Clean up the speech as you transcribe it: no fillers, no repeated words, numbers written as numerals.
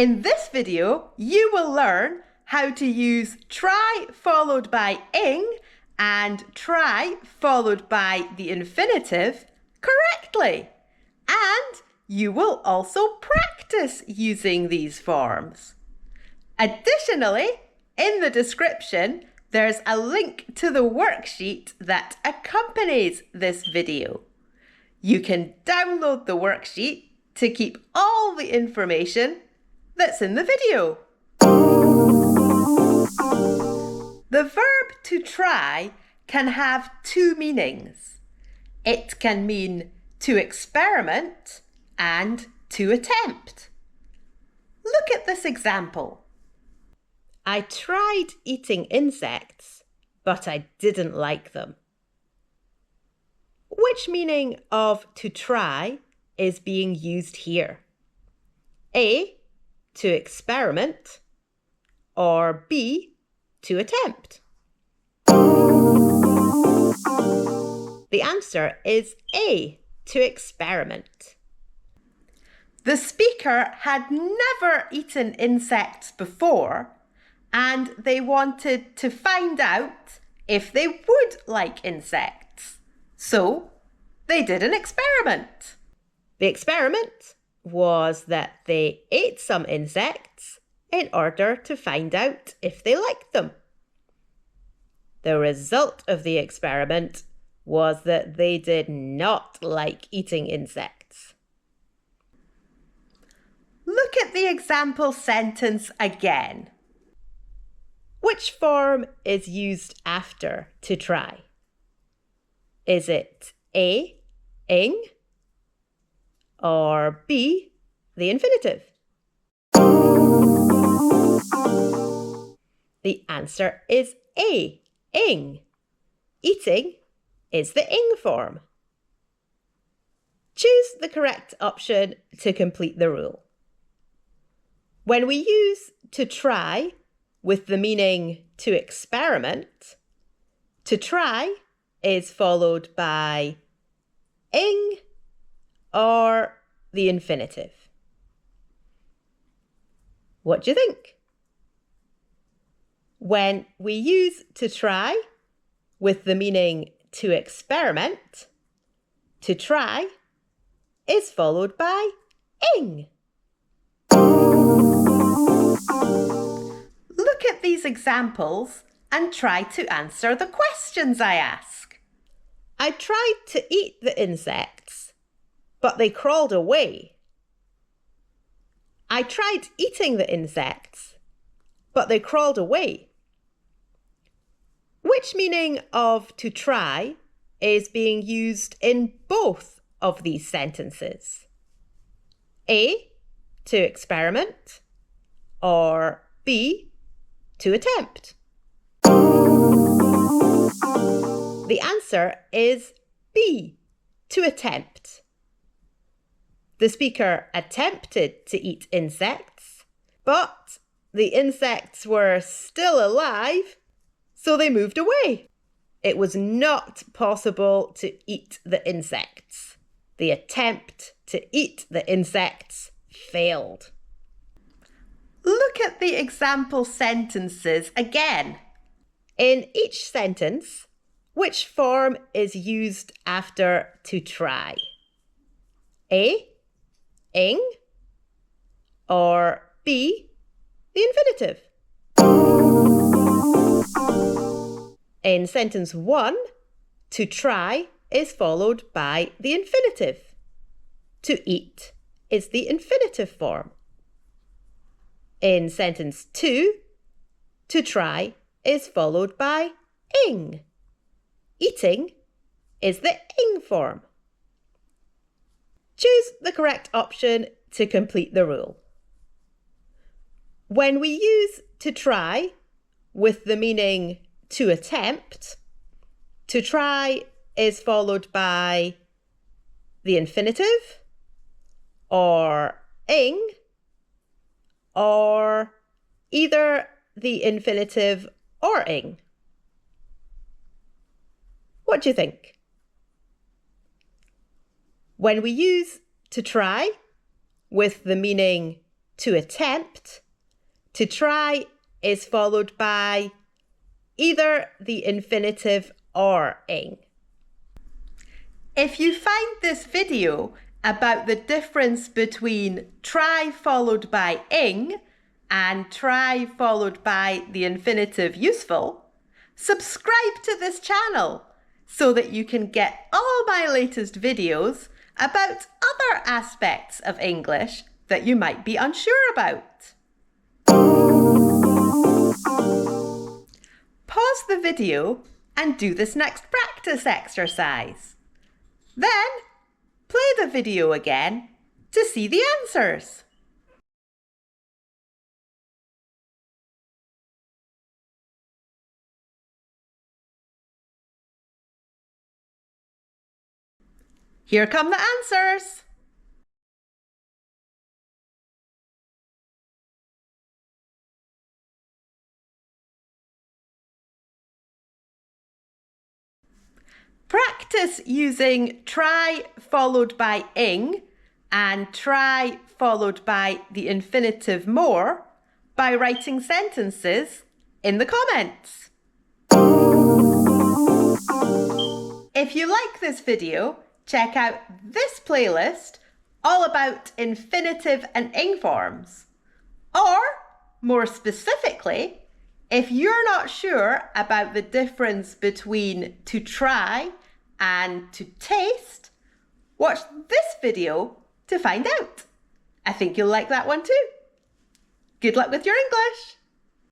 In this video, you will learn how to use try followed by ing and try followed by the infinitive correctly. And you will also practice using these forms. Additionally, in the description, there's a link to the worksheet that accompanies this video. You can download the worksheet to keep all the information that's in the video. The verb to try can have two meanings. It can mean to experiment and to attempt. Look at this example. I tried eating insects, but I didn't like them. Which meaning of to try is being used here? A, to experiment, or B, to attempt? The answer is A, to experiment. The speaker had never eaten insects before, and they wanted to find out if they would like insects. So they did an experiment. The experiment was that they ate some insects in order to find out if they liked them. The result of the experiment was that they did not like eating insects. Look at the example sentence again. Which form is used after to try? Is it A, ing, or B, the infinitive? The answer is A, ing. Eating is the ing form. Choose the correct option to complete the rule. When we use to try with the meaning to experiment, to try is followed by ing or the infinitive. What do you think? When we use to try with the meaning to experiment, to try is followed by ing. Look at these examples and try to answer the questions I ask. I tried to eat the insects, but they crawled away. I tried eating the insects, but they crawled away. Which meaning of to try is being used in both of these sentences? A, to experiment, or B, to attempt? The answer is B, to attempt. The speaker attempted to eat insects, but the insects were still alive, so they moved away. It was not possible to eat the insects. The attempt to eat the insects failed. Look at the example sentences again. In each sentence, which form is used after to try? A, ing, or B, the infinitive? In sentence 1, to try is followed by the infinitive. To eat is the infinitive form. In sentence 2, to try is followed by ing. Eating is the ing form. Choose the correct option to complete the rule. When we use to try with the meaning to attempt, to try is followed by the infinitive, or ing, or either the infinitive or ing. What do you think? When we use to try with the meaning to attempt. To try is followed by either the infinitive or ing. If you find this video about the difference between try followed by ing and try followed by the infinitive useful, subscribe to this channel so that you can get all my latest videos about other aspects of English that you might be unsure about. Pause the video and do this next practice exercise. Then, play the video again to see the answers. Here come the answers. Practice using try followed by ing and try followed by the infinitive more by writing sentences in the comments. If you like this video, check out this playlist all about infinitive and ing forms. Or, more specifically, if you're not sure about the difference between to try and to taste, watch this video to find out. I think you'll like that one too. Good luck with your English!